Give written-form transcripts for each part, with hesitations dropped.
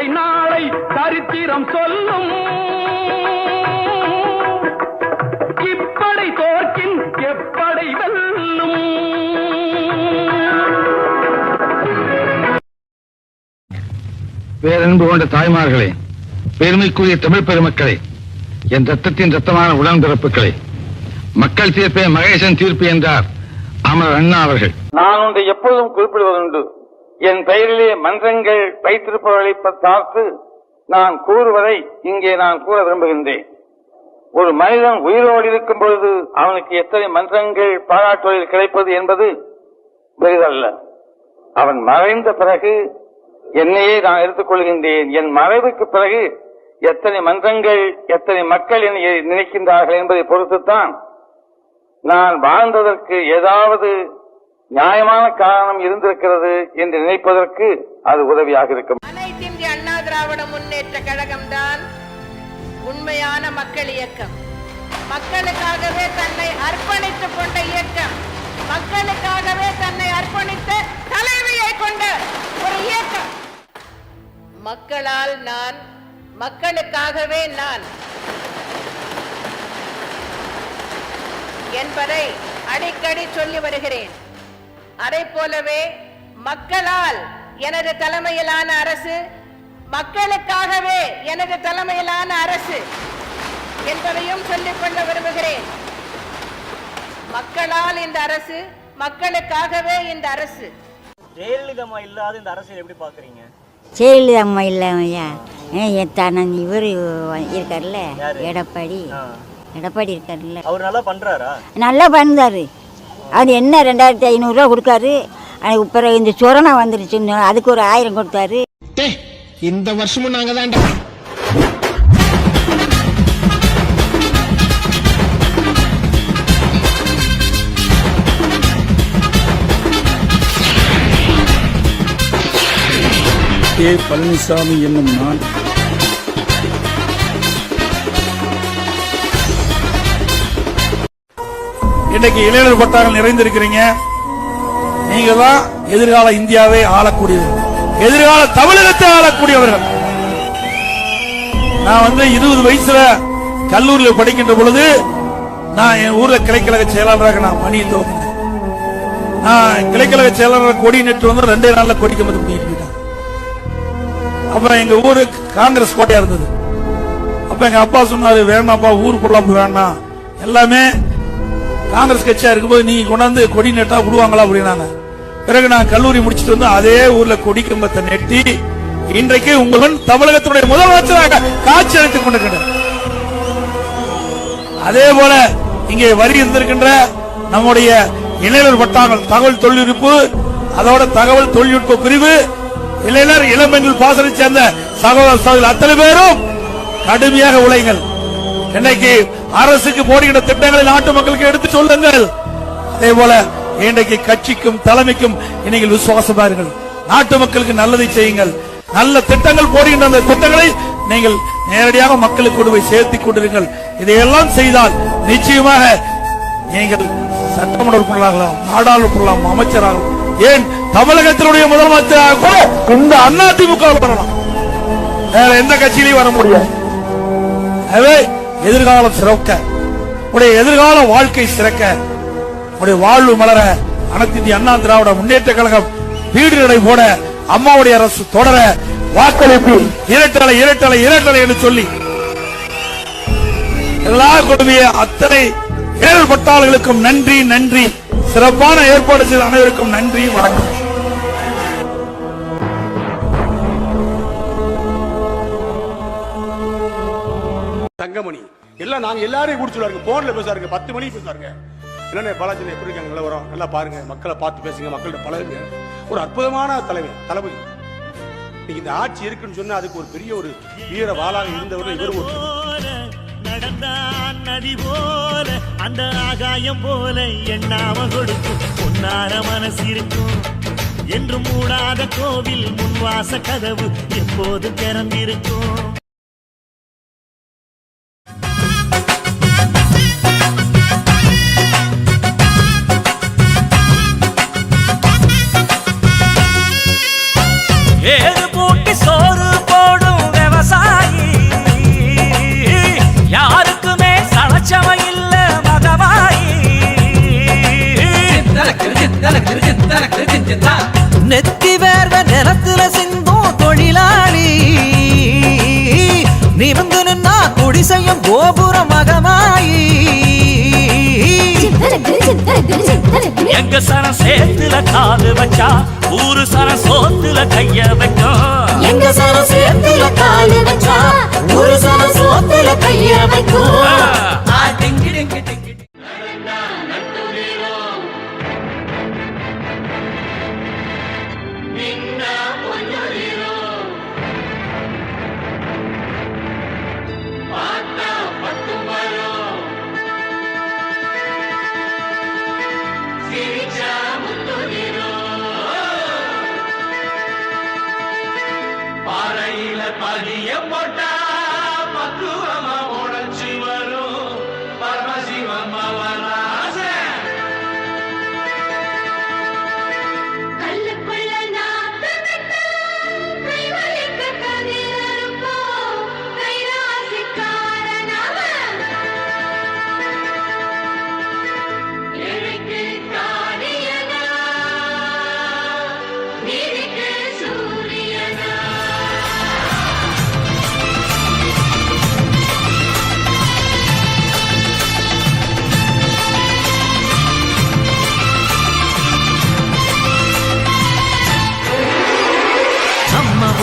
வாழ்க்கை நாளை சரித்திரம் சொல்லும். இப்படை தோற்கின் எப்படை வெல்லும். பேரன்பு கொண்ட தாய்மார்களே, பெருமைக்குரிய தமிழ் பெருமக்களே, என் ரத்தத்தின் ரத்தமான உடன்பிறப்புகளே, மக்கள் தீர்ப்பே மகேசன் தீர்ப்பு என்றார் அமரர் அண்ணா அவர்கள். நான் ஒன்றை எப்போதும் குறிப்பிடுவதுண்டு. என் பெயரிலே மன்றங்கள் வைத்திருப்பவர்களை பார்த்து நான் கூறுவதை இங்கே நான் கூற விரும்புகின்றேன். ஒரு மனிதன் உயிரோடு இருக்கும் பொழுது அவனுக்கு எத்தனை மன்றங்கள் பாராட்டுவதில் கிடைப்பது என்பது பெரிதல்ல. அவன் மறைந்த பிறகு என்னையே நான் எடுத்துக்கொள்கின்றேன். என் மறைவுக்கு பிறகு எத்தனை மன்றங்கள் எத்தனை மக்கள் என்னை நினைக்கின்றார்கள் என்பதை பொறுத்துத்தான் நான் வாழ்ந்ததற்கு ஏதாவது நியாயமான காரணம் இருந்திருக்கிறது என்று நினைப்பதற்கு அது உதவியாக இருக்கும். அனைத்து இந்திய அண்ணா திராவிட முன்னேற்ற கழகம்தான் உண்மையான மக்கள் இயக்கம். மக்களுக்காகவே தன்னை அர்ப்பணித்துக் கொண்ட இயக்கம். மக்களுக்காகவே தன்னை அர்ப்பணித்த தலைமையை கொண்ட ஒரு இயக்கம். மக்களால் நான், மக்களுக்காகவே நான் என்பதை அடிக்கடி சொல்லி வருகிறேன். அதை போலவே மக்களால் எனது தலைமையிலான அரசு, மக்களுக்காகவே எனது தலைமையிலான அரசு என்பதையும் சொல்லிக்கொள்ள விரும்புகிறேன். மக்களால் இந்த அரசு, மக்களுக்காகவே இந்த அரசு. ஜெயலலிதா அம்மா இல்லாத இந்த அரசியல் எப்படி பாக்குறீங்க? ஜெயலலிதா அம்மா இல்லையா, இவர் இருக்கார்ல, எடப்பாடி இருக்காருல்ல, அவர் நல்லா பண்றாரா? நல்லா பண்ணுறாரு. அது என்ன 2500 ரூபா கொடுக்காரு. அதுக்கு பிறகு இந்த சொரணா வந்துருச்சுன்னு அதுக்கு ஒரு 1000 கொடுத்தாரு. இந்த வருஷமும் நாங்க தான் பழனிசாமி என்னும் நான் இன்னைக்கு இளைஞர் பட்டாளர்கள் நிறைந்திருக்கிறீங்க. நீங்க தான் எதிர்கால இந்தியாவை ஆளக்கூடியவர்கள், எதிர்கால தமிழகத்தை ஆளக்கூடியவர்கள். நான் 20 வயசுல கல்லூரியில் படிக்கின்ற பொழுது நான் என் ஊர்ல கிளைக்கழக செயலாளராக நான் பணியை துவங்கினேன். நான் கிளைக்கழக செயலாளர் கொடி நெட்டு 2 நாள்ல கொடி கம்பத்து முடிக்கிட்டு போயிட்டேன். அப்ப எங்க ஊரு காங்கிரஸ் கோட்டையா இருந்தது. அப்ப எங்க அப்பா சொன்னாரு, வேணாப்பா ஊருக்குள்ள வேணாம், எல்லாமே காங்கிரஸ் கட்சியா இருக்கும்போது நீங்க கொண்டாந்து கொடி நெட்டா விடுவாங்களா அப்படின்னாங்க. பிறகு நான் கல்லூரி முடிச்சுட்டு அதே ஊர்ல கொடி கம்பத்தை நெட்டி இன்றைக்கு உங்களுடன் தமிழகத்தினுடைய முதலமைச்சராக காட்சி அளித்துக் கொண்டிருக்கின்றனர். அதே போல இங்கே வரி இருந்திருக்கின்ற நம்முடைய இளைஞர் வட்டாங்கள் தகவல் தொழில்நுட்பு, அதோட தகவல் தொழில்நுட்ப பிரிவு, இளைஞர் இளம்பெண்கள் பாசனை சேர்ந்த சகோதரர்கள் அத்தனை பேரும் கடுமையாக உழைங்கள். இன்னைக்கு அரசுக்கு போடுகின்ற திட்டங்களை நாட்டு மக்களுக்கு எடுத்து சொல்லுங்கள். அதே போல இன்றைக்கு கட்சிக்கும் தலைமைக்கும் நீங்கள் விசுவாசமா இருங்கள். நாட்டு மக்களுக்கு நல்லதை செய்யுங்கள். நல்ல திட்டங்கள் போடுகின்ற அந்த திட்டங்களை நீங்கள் நேரடியாக மக்களுக்கு கொண்டு போய் சேர்த்து கொண்டிருங்கள். இதையெல்லாம் செய்தால் நிச்சயமாக நீங்கள் சட்டமன்ற உறுப்பினராகலாம், நாடாளுமன்ற அமைச்சராகலாம், ஏன் தமிழகத்தினுடைய முதலமைச்சராக கூட இந்த அதிமுக வரலாம். வேற எந்த கட்சியிலையும் வர முடியாது. எனவே எதிர்காலம் சிறக்க, உடைய எதிர்கால வாழ்க்கை சிறக்க, உடைய வாழ்வு மலர அனைத்து இந்திய அண்ணா திராவிட முன்னேற்ற கழகம் வீடு நடை போட, அம்மாவுடைய அரசு தொடர வாக்களிப்பு இரட்டலை இரட்டலை இரட்டலை என்று சொல்லி எல்லா கொடுமைய அத்தனை ஏற்பட்டாளர்களுக்கும் நன்றி நன்றி. சிறப்பான ஏற்பாடு செய்த அனைவருக்கும் நன்றி, வணக்கம். தங்கமணி எல்லாம் நாங்க எல்லாரையும் கூட சொல்லுவாங்க, போன்ல பேசுவாருங்க, 10 மணிக்கு பேசுவாருங்க. என்னென்ன பாலாஜி எப்படி இருக்காங்க, நல்லா வரும், நல்லா பாருங்க, மக்களை பார்த்து பேசுங்க, மக்கள்கிட்ட பழகுங்க. ஒரு அற்புதமான தளபதி. இந்த ஆட்சி இருக்குன்னு சொன்னா அதுக்கு ஒரு பெரிய ஒரு வீர வாளாக இருந்தவர் இவர். நடந்தான் நதி போல அந்த ஆகாயம் போல எண்ணாம கொடுக்கும் பொன்னார மனசு இருக்கும் என்று மூடாத கோவில் முன்வாச கதவு எப்போது திறந்திருக்கும். ஏது பூட்டி சோறு போடு நெத்தி வேர்வ நிலத்துல சிந்தும் தொழிலாளி நிமிந்து நின்னா குடிசையும் கோபுர மகமாயி எங்க சன சேத்துல காது வச்சா ஊரு சன சோத்துல கைய வைக்கும் எங்க சன சேத்துல காது வச்சா ஊரு சன சோத்துல கைய வைக்கும் பதிய போட்டா பக்குவமா உழைச்சி வரும் பரமசிவம் அவராச கல்லுக்குள்ள நாத்து விட்டு கைவலிக்க கதிரப்போ கைராசிக்காரனாக எழுக்கு காரியனா நீதிக்கு சூரியனா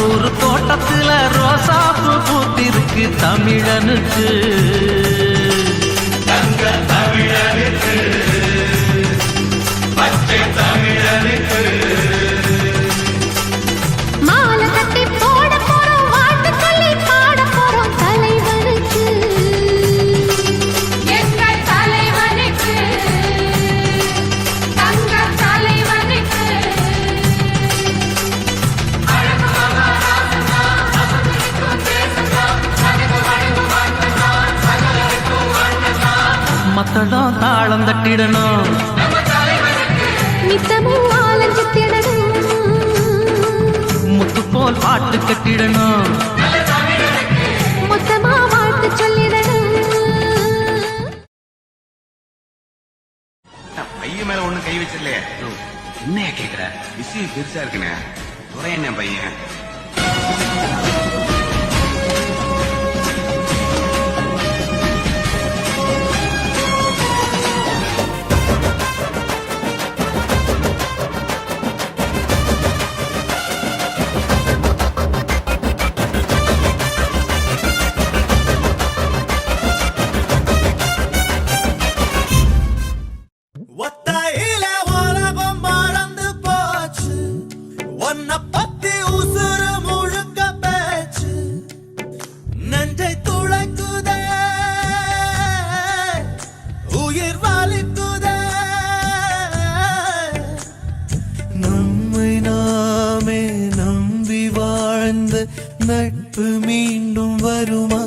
ஒரு தோட்டத்துல ரோசாப்பு பூத்திருக்கு தமிழனுக்கு தங்க தமிழனுக்கு பச்சை தமிழனுக்கு மாலை கட்டி போட போறோம் வாழ்த்துக்களை பாட போறோம் தலைவனுக்கு எங்கள் தலைவனுக்கு தங்க தலைவனுக்கு மத்தளம் தாளம் தட்டிடணும் நித்தமும் ஆலஞ்சித்திடணும் முத்து போல் பாட்டு கட்டிடணும் மொத்தமா வாழ்த்து சொல்லிடணும் பையன் மேல ஒண்ணும் கை வச்சிடலையே என்னைய கேக்குற விஷயம் பெருசா இருக்குண்ணே துறை என்ன பையன் ஒத்தையில உலகம் மறந்து போச்சு உன்னை பத்தி உசுறு முழுக்க பேச்சு நெஞ்சை துளைக்குதே உயிர் வலிக்குதே நம்மை நாமே நம்பி வாழ்ந்த நட்பு மீண்டும் வருமா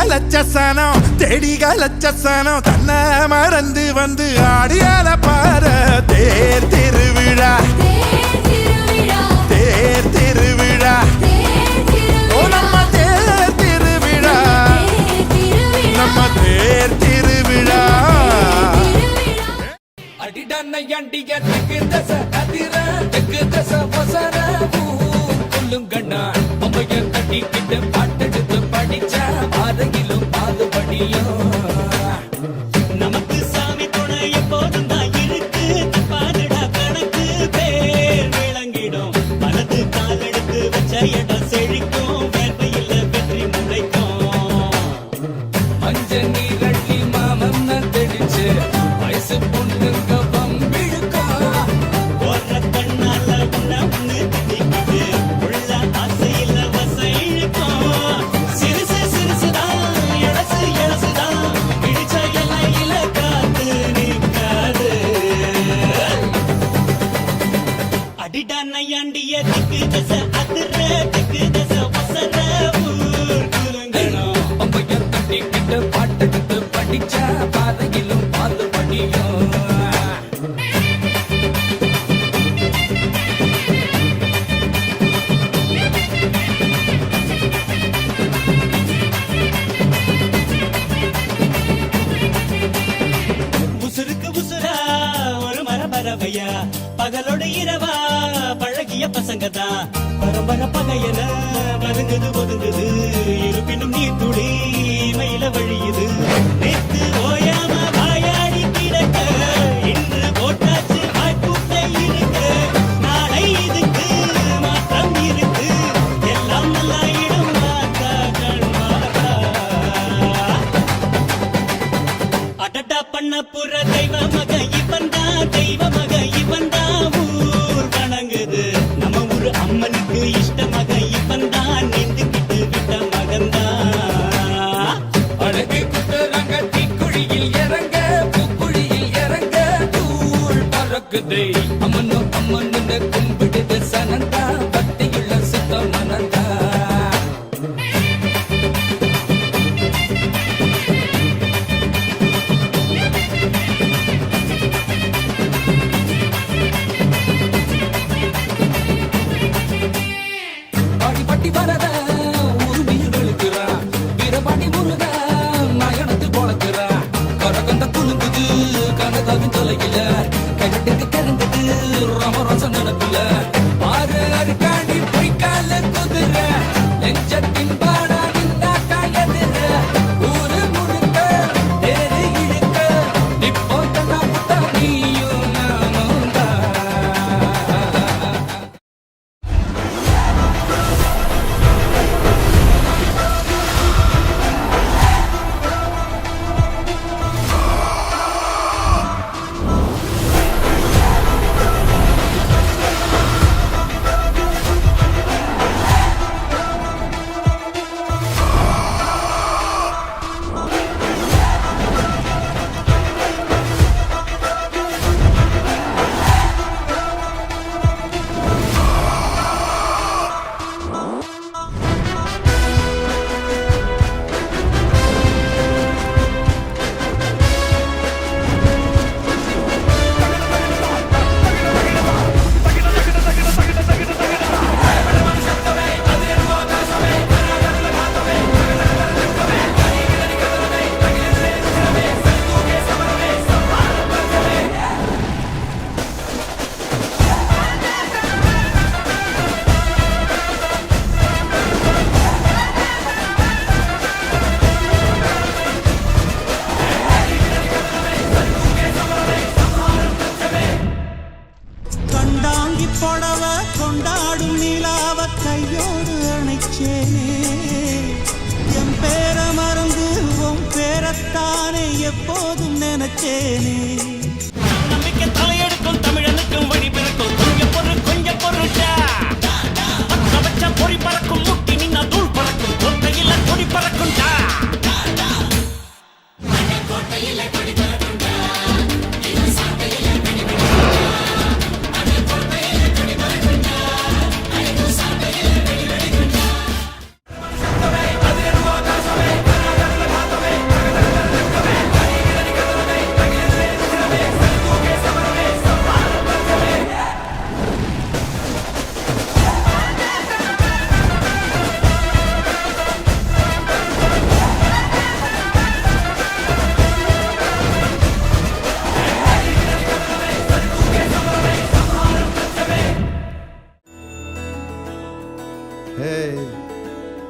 லட்சசனம் தெடிக லட்சசனம் தன்னை மறந்து வந்து ஆடியால பாரு தேர் திருவிழா தேர் திருவிழா ஓ நம்ம தேர் திருவிழா நம்ம தேர் திருவிழா அடிடான நையாண்டிய தெற்கு தசை அதிர தெற்கு தசை வசர கொல்லுங்கண்ணா அம்மைய கட்டிக்கிட்டு பாட்டெடுத்து படிச்ச பாதையிலும் பாதுபடியும் நமக்கு சாமி துணை எப்போதும் தான் இருக்கு தப்பாதடா கணக்கு பேர் விளங்கிடும் வலது காலெடுத்து வச்ச இடம் செழிக்கும் வேர்வையில் வெற்றி முளைக்கும் மஞ்ச நீரள்ளி மாமன்ன தெளிச்சு வயசு பொண்ணுங்க பம்பிழுக்கும் போற கண்ணால உண்ணு திட்டிக்கிட்டு உள்ள ஆசையில வசை இழுக்கும் சிறுசு சிறுசுதான் எழசு எழசுதான் இடிச்ச இலையில காத்து நிற்காது அடிடா நையாண்டிய திக்கு தசை அதிர திக்கு தசை வசர ஊர் குலங்கணும் அம்பைய தட்டிக்கிட்டு பாட்டெடுத்து படிச்ச பாதையிலும் பாது படியும் உசுருக்கு உசுரா ஒரு மரபரவையா பகலோட இரவா பழகிய பசங்க தான் பரம்பர பகையன வருங்குது ஒதுங்குது இருப்பினும் நீ துளி மயில வழியுது நேத்து ஓயாம வாயாடி கிடக்க இன்று போட்டாச்சு வாய்ப்புட்டை இருக்கு நாளை இதுக்கு மாற்றம் இருக்கு எல்லாம் நல்லாயிடும் மாத்தா கண்மாத்தா அடடா பண்ண புற தெய்வ மக இவன் தான் ஊர் வணங்குது நம்ம ஊரு அம்மனுக்கு இஷ்ட மக இவன் தான் நெந்துக்கிட்டு விட்ட மகன்தான் அழகு குத்துறாங்க தீக்குழியில் இறங்க பூக்குழியில் இறங்க தூள் பறக்குது அம்மன்னு கும்பிடுது சனந்தா பக்தியுள்ள சுத்த மனந்தா பாடி வரத உரிமையில் வெளுக்கிறா வீரபாண்டி முருக நயனத்து பொழக்கிறா கரகந்த குலுங்குது கனகாவின் தொலையில கரட்டுக்கு கரங்குது ராமராசன் நினப்புல பாரு அருக்காண்டி பொய்க்கால குதிர நெஞ்சத்தின் பாடா நின்னாக்கா எதிர ஊரு முழுக்க தேரு இழுக்க இப்போ தன்னா புத்தா நீயும் நானும் தான் கண்டாங்கி புடவ கொண்டாடும் நிலாவ கையோடு அணைச்சேனே என் பேர மறந்து உன் பேரத்தானே எப்போதும் நினைச்சேனே நம்பிக்கை தலையெடுக்கும் தமிழனுக்கும் வழி பிறக்கும் கொஞ்சம் பொருட்டா வச்ச பொறி பறக்கும் முட்டி நின்னா தூள் பறக்கும் கொட்டையில கொடி பறக்கும்டா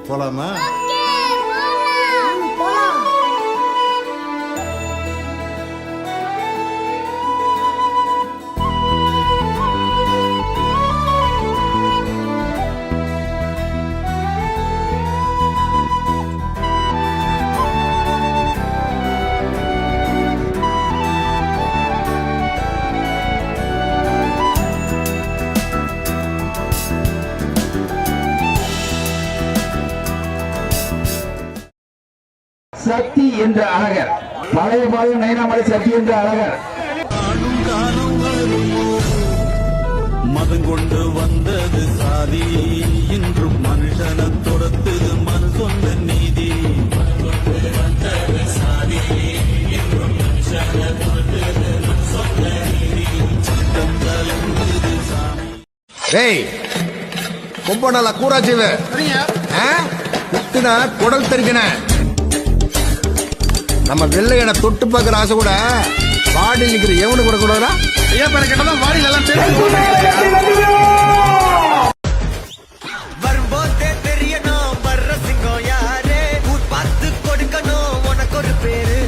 போலாமா? சக்தி என்ற அழகர், பழைய பாளையம் நயனாமலை சக்தி என்ற அழகர். மதம் கொண்டு வந்தது சாதி, இன்றும் மனுஷனை துரத்துது மனு சொந்த நீதி. ரொம்ப நல்லா கூறாச்சிவ குத்துனா குடல் தெரிக்கின. நம்ம வெள்ளையனை தொட்டு பார்க்கிற ஆசை கூட வாடி நிக்கிற எவனு கூட கூடாதா? வரும்போதே தெரியணும் வர்ற சிங்கம் யாரு, ஊர் பார்த்து கொடுக்கணும் உனக்கு ஒரு பேரு.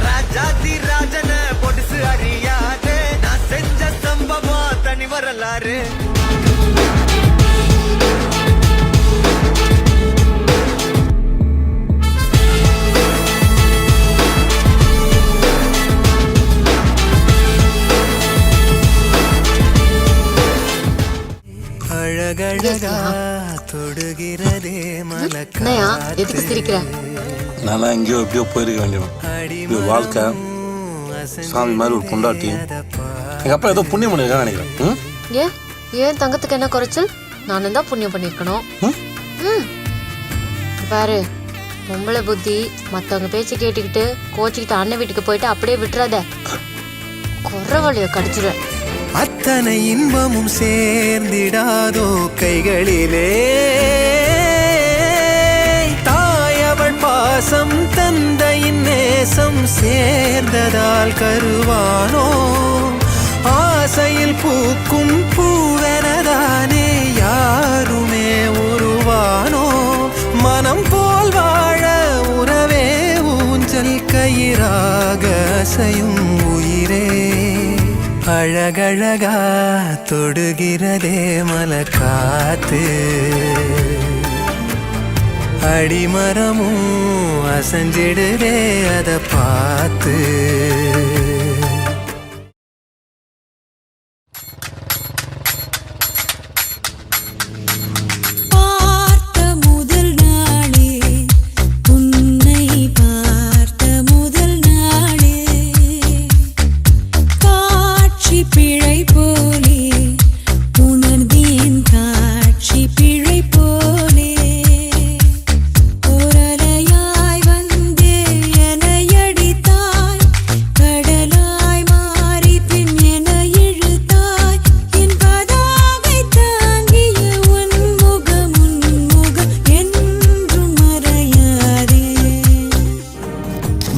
ராஜாதி ராஜன பொடிசு அறியாது, நான் செஞ்ச சம்பவம் தனி வரலாறு. அழகழகா தொடுகிறதே என்னையா எதுக்கு சிரிக்கிற? நல்லா எங்கேயோ எப்படியோ போயிருக்க வேண்டியவன். இது வாழ்க்கை சாமி மாதிரி ஒரு பொண்டாட்டி. எங்க அப்பா ஏதோ புண்ணியம் பண்ணிருக்கான்னு நினைக்கிறேன். ஏன் தங்கத்துக்கு என்ன குறைச்சல்? நானும் தான் புண்ணியம் பண்ணிருக்கணும். பாரு, பொம்பளை புத்தி மத்தவங்க பேச்சு கேட்டுக்கிட்டு கோச்சிக்கிட்டு அண்ணன் வீட்டுக்கு போயிட்டு அப்படியே விட்டுறாத, குறவழிய கடிச்சிருவேன். அத்தனை இன்பமும் சேர்ந்திடாதோ கைகளிலே, தாயவள் பாசம் தந்தையின் நேசம் சேர்ந்ததால் கருவானோ. ஆசையில் பூக்கும் பூவெனதானே யாருமே உருவானோ. மனம் போல் வாழ உறவே ஊஞ்சல் கயிறாக அசையும் உயிரே. அழகழகா தொடுகிறதே மலக்காத்து, அடிமரமும் அசஞ்சிடுதே அத பார்த்து.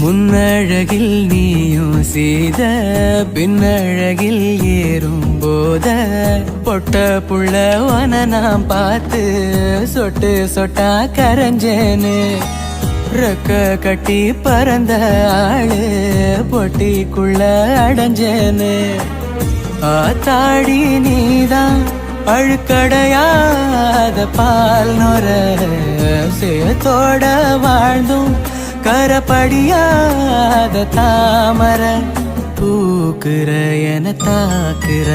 முன்னழகில் நீயும் சீத, பின்னழகில் ஏறும் போத, பொட்ட புள்ளவன நாம் பார்த்து சொட்டு சொட்டா கரைஞ்சேன்னு. ரெக்க கட்டி பறந்த ஆளு பொட்டிக்குள்ள அடைஞ்சேன்னு. ஆத்தாடி நீதான் அழுக்கடையாத பால் நொர, சேத்தோட வாழ்ந்தும் கரப்படியாத தாமர, பூக்குற என தாக்குற.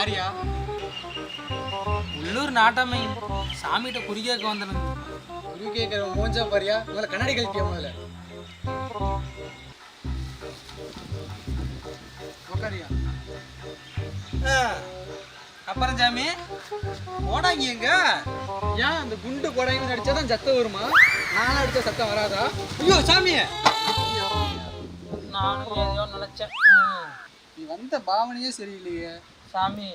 பாரியா உள்ளூர் நாட்டாமை சாமிகிட்ட குறி கேட்க வந்துடுங்க. குறி கேட்குற மோஞ்சா பாரியா, முதல்ல கண்ணாடி கழிப்பியா முதல்ல உக்காரியா. அப்புறம் சாமி கோடாங்கி எங்க? ஏன் அந்த குண்டு கோடாங்கி அடிச்சாதான் சத்தம் வருமா? நானும் அடிச்சா சத்தம் வராதா? ஐயோ சாமி, நானும் ஏதோ நினைச்சேன். நீ வந்த பாவனையே சரியில்லையே சாமி,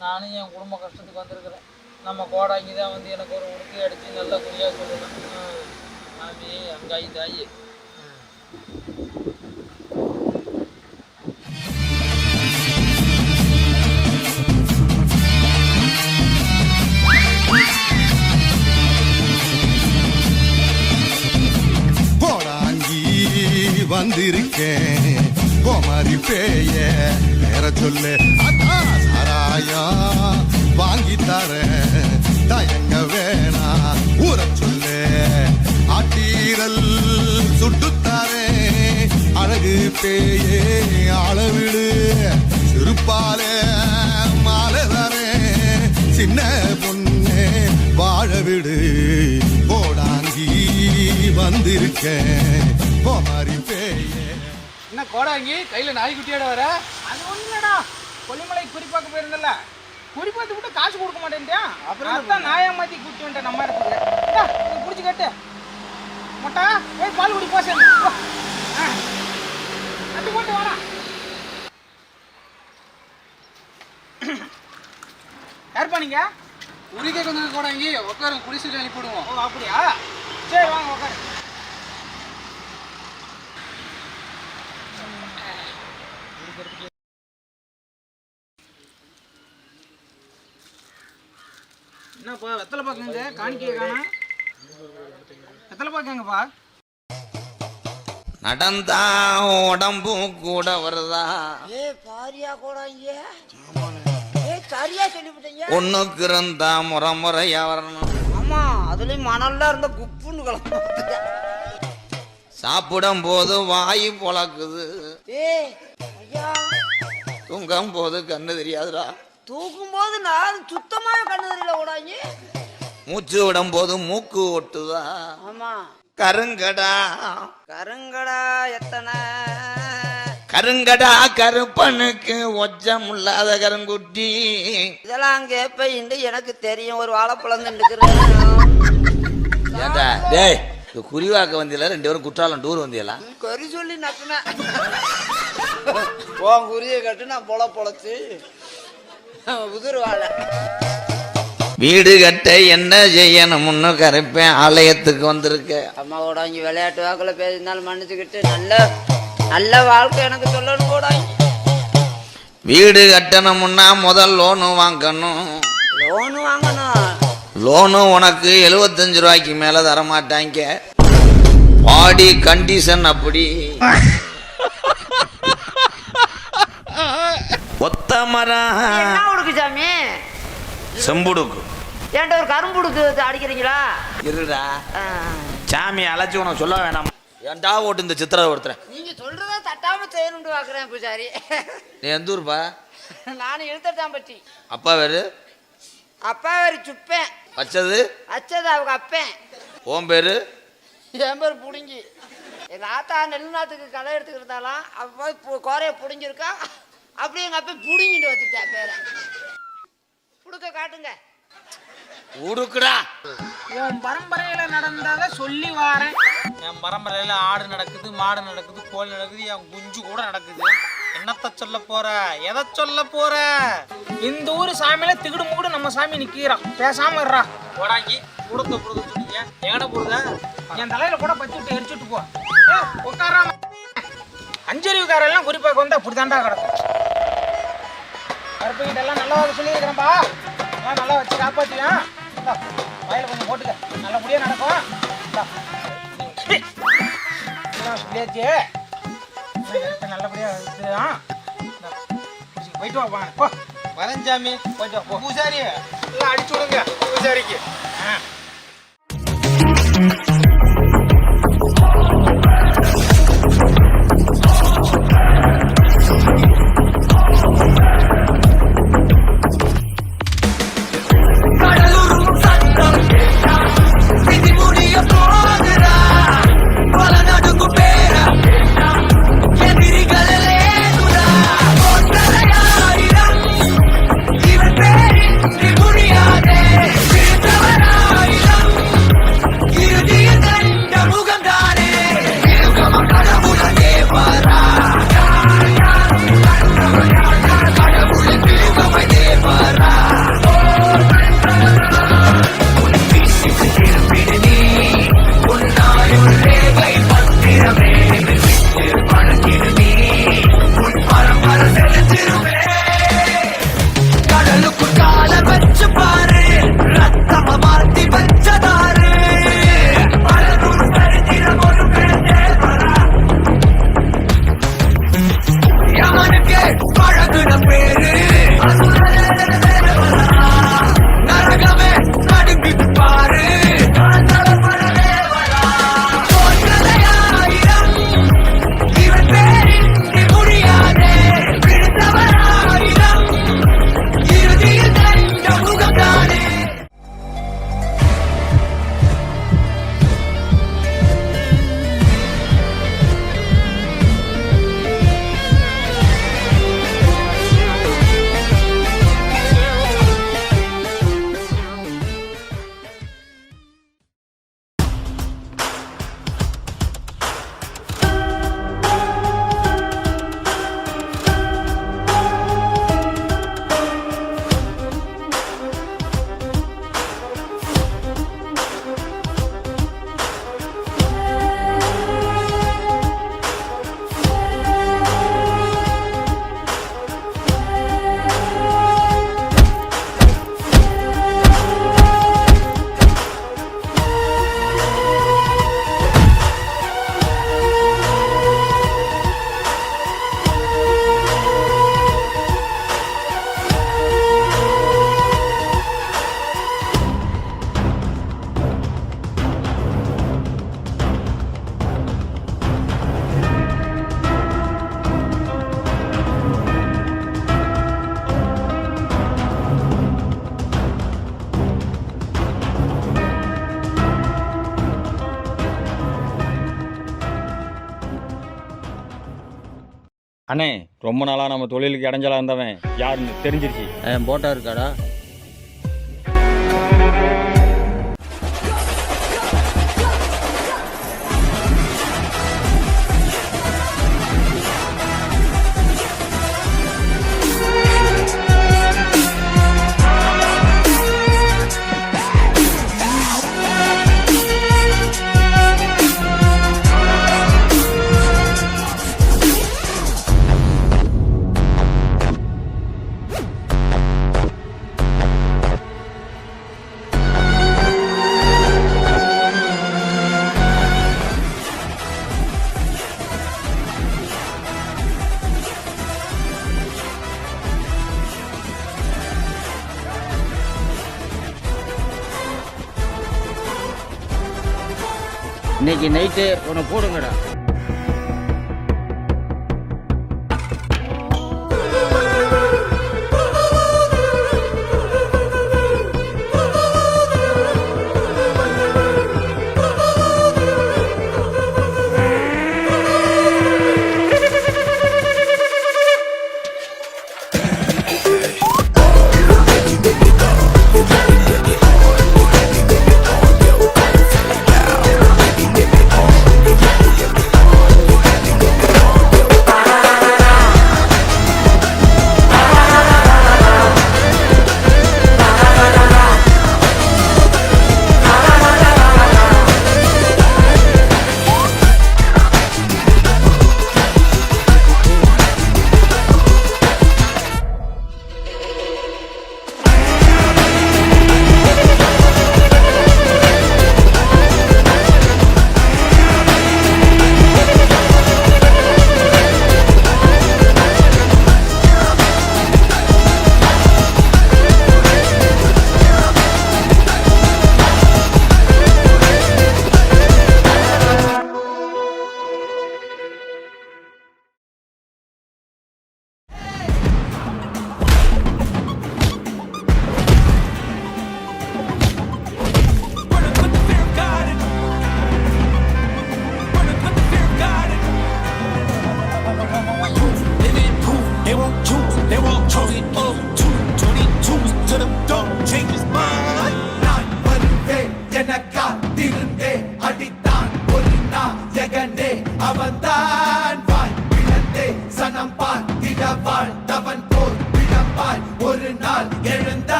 நானும் என் குடும்ப கஷ்டத்துக்கு வந்திருக்கிறேன். நம்ம கோடாங்கி தான் வந்து எனக்கு ஒரு உடுக்கி அடிச்சு நல்ல குறியா சொல்லணும். சாமி அங்காயி தாயி. கோடாங்கி வந்திருக்கேன் கோமாரி பேய நேர சொல்லு சாராயா வாங்கி தரேன் தயங்க வேணா ஊற சொல்லு ஆட்டீரல் சுட்டுத்தாரே அழகு பேயே அளவிடு சிறுப்பால மாலை தரேன் சின்ன பொண்ணே வாழ விடு கோடாங்கி வந்திருக்கேன் கோமாரி பேயே. என்ன கோடாங்கி கையில நாய்க்குட்டியோட வர? அது ஒண்ணுடா, கொல்லிமலை குறிப்பாக்க போயிருந்தல, குறிப்பாத்து விட்டு காசு கொடுக்க மாட்டேன்ட்டியா? அப்புறம் அதான் நாயா மாத்தி கூப்பிட்டு வந்துட்டேன் நம்ம இடத்துக்கு. பிடிச்சி கட்டு மொட்டா, போய் பால் குடி போ. சரி கட்டு போட்டு வாடா. யாருப்பா நீங்க? உரிக்கே கொஞ்சம் கோடாங்கி உட்காருங்க, குடிசையில் அனுப்பிவிடுவோம். ஓ அப்படியா, சரி வாங்க உட்காரு. என்னப்பா வெத்தலை பாக்குங்க, காணிக்கையை காணா? வெத்தலை பாக்குங்கப்பா. நடந்தா உடம்பும் கூட வருதா? பாரியா கோடாங்க, சரியா சொல்லிவிட்டீங்க. ஒண்ணுக்கு இருந்தா முறையா வரணும். ஆமா, அதுலயும் மணல்ல இருந்த குப்புன்னு கலந்து சாப்பிடும் போது வாயு பொழக்குது, ஐயா தூங்கும் போது கண்ணு தெரியாதுடா. தூக்கும் போது நான் சுத்தமாக கண்ணு தெரியல கோடாங்க. மூச்சு விடும் போது மூக்கு ஒட்டுதா? ஆமா. கருங்கடா கருங்கடா எத்தனை கருங்கடா கருப்பனுக்கு ஒச்சம் இல்லாத கருங்குட்டி. இதெல்லாம் கேப்ப எனக்கு தெரியும், ஒரு வாழைப்பழம் திண்டுக்கிறேன். ஏண்டா டேய், குறிவாக்க வந்தியல, 2 பேரும் குற்றாலம் டூர் வந்தியல, கறி சொல்லி நக்குனேன். உன் குறிய கட்டு நான் பொழைச்சு உதிர் வாழ. வீடு கட்ட என்ன செய்யணும்னு கரைப்பேன் ஆலயத்துக்கு வந்திருக்க. அம்மாவோட இங்க விளையாட்டு வாக்குல பேசினாலும் மன்னிச்சுக்கிட்டு நல்ல வாழ்க்கை எனக்கு சொல்லணும் கூட. வீடு கட்டணும்னா முதல் லோனு வாங்கணும். லோனு உனக்கு 75 ரூபாய்க்கு மேல தர மாட்டாங்க. பாடி கண்டிஷன் அப்படி. ஒத்த மரம் சாமி செம்புடுக்கு ஏன்டா ஒரு கரும்புடுக்கு அடிக்கிறீங்களா? இருடா, சாமி அழைச்சி உனக்கு சொல்ல வேணாம். ஏன்டா ஓட்டு இந்த சித்திரை ஒருத்தர். நீங்க சொல்றத தட்டாம செய்யணும்னு பாக்குறேன் பூசாரி. நீ எந்த ஊர்ப்பா? நான் இழுத்தான் பட்டி. அப்பா பேரு? அப்பா பேரு சுப்பேன். வச்சது அவங்க அப்பேன். உன் பேரு? என் பேர் புடுங்கி. எங்க ஆத்தா நெல் நாத்துக்கு களை எடுத்துக்கிட்டாலாம், அப்போ கோரைய புடுங்கிருக்கா, அப்படி எங்க அப்பா புடுங்கிட்டு வச்சுட்டேன் பேரை. புடுக்க காட்டுங்க. உடுக்குடா. என் பரம்பரையில நடந்தத சொல்லி வாரேன். என் பரம்பரையில ஆடு நடக்குது, மாடு நடக்குது, கோழி நடக்குது, என் குஞ்சு கூட நடக்குது. என்னத்த சொல்ல போற, எதை சொல்ல போற? இந்த ஊரு சாமியில திகுடு முகுடு நம்ம சாமி நிக்கிறான். பேசாம இருறா. ஓடாங்கி கொடுத்த பொழுது சொன்னீங்க, எங்கட போடுத? என் தலையில கூட பச்சு விட்டு எரிச்சுட்டு போ. உட்காரா. அஞ்சறிவுக்காரெல்லாம் குறிப்பாக வந்தா அப்படித்தாண்டா கிடக்கும். கருப்புக்கிட்ட எல்லாம் நல்லா சொல்லியிருக்கிறேன்பா, எல்லாம் நல்லா வச்சு காப்பாற்றுவேன். வயல கொஞ்சம் போட்டுக்க, நல்லபடியா நடக்கும். சொல்லியாச்சு, நல்லபடியா போயிட்டு வா. போ வரஞ்சாமி, போயிட்டு வா. பூசாரி எல்லாம் அடிச்சு விடுங்க பூசாரிக்கு. அண்ணே ரொம்ப நாளா நம்ம தொழிலுக்கு இடைஞ்சலா இருந்தவன் யாருன்னு தெரிஞ்சிருச்சு. போட்டா இருக்காடா? இன்னைக்கு நைட்டு உன்னை போடுங்கடா.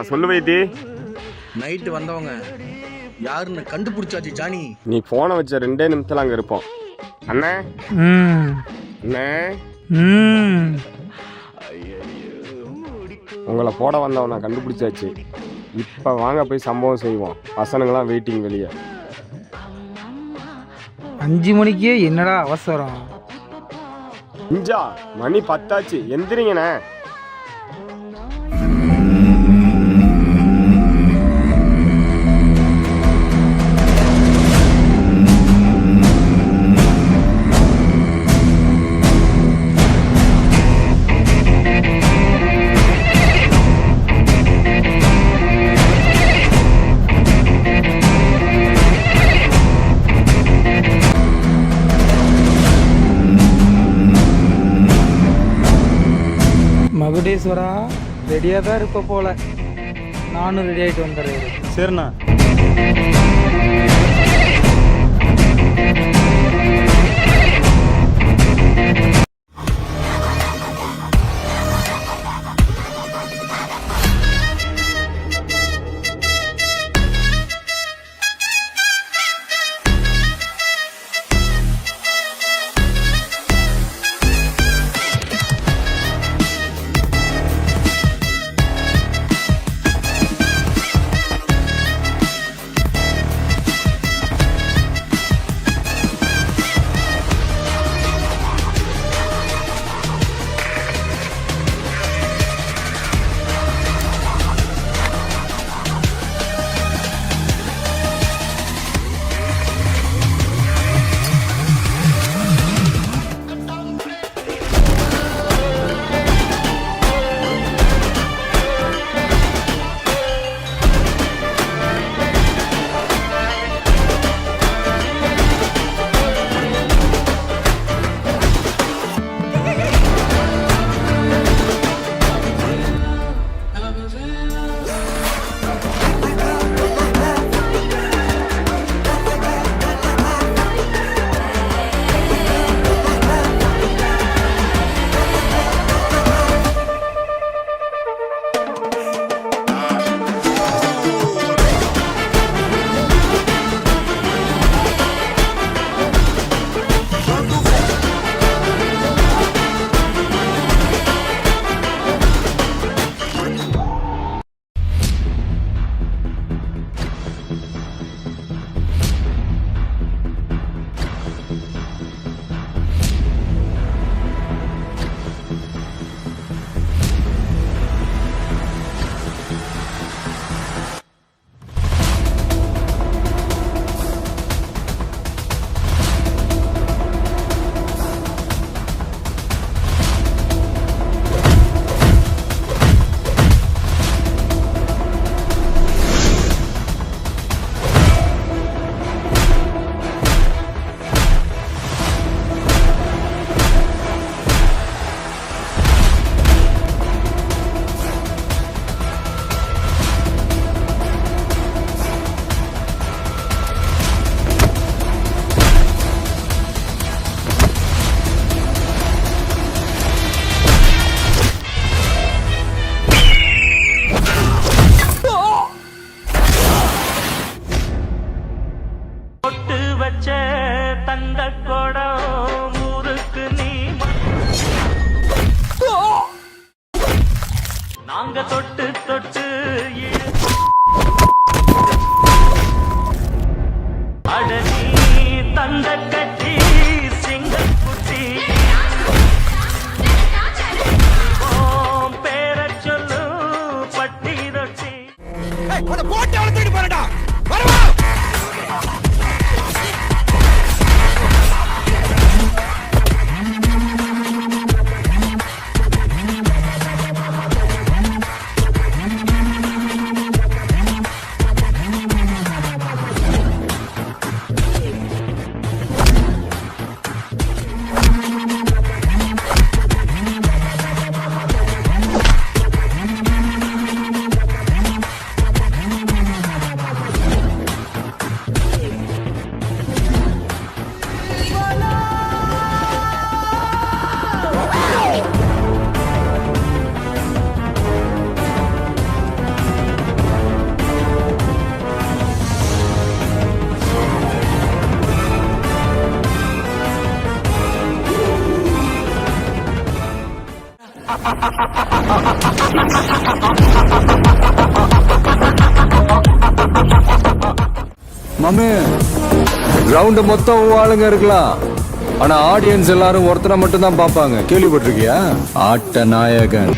சொல்லு வைத்தி. நைட்டு வந்தவங்க யாருன்னு கண்டுபிடிச்சாச்சு ஜானி. நீ போனை வச்ச 2 நிமிஷத்துல அங்க இருப்போம். அண்ணே அண்ணே உங்களை போட வந்தவனை கண்டுபிடிச்சாச்சு. இப்ப வாங்க போய் சம்பவம் செய்வோம். பசனுங்களாம் வெயிட்டிங் வெளியே. 5 மணிக்கே என்னடா அவசரம்? இஞ்சா மணி 10 ஆச்சு. எந்திரிங்கண்ணே. மகுடேஸ்வரா ரெடியாக தான் இருப்ப போல. நானும் ரெடி ஆகிட்டு வந்துடுறேன். சரிண்ணா. நாங்க தொட்டு தொட்டு அடனி தந்த கட்டி சிங்கக்குட்டி பேர சொல்லு பட்டி ரொட்டி போட்டு வளர்த்துட்டு போறடா வரவா மாமே கிரவுண்ட் மொத்தம் ஆளுங்க இருக்கலாம், ஆனா ஆடியன்ஸ் எல்லாரும் ஒருத்தரை மட்டும் தான் பார்ப்பாங்க. கேள்விப்பட்டிருக்கியா? ஆட்ட நாயகன்.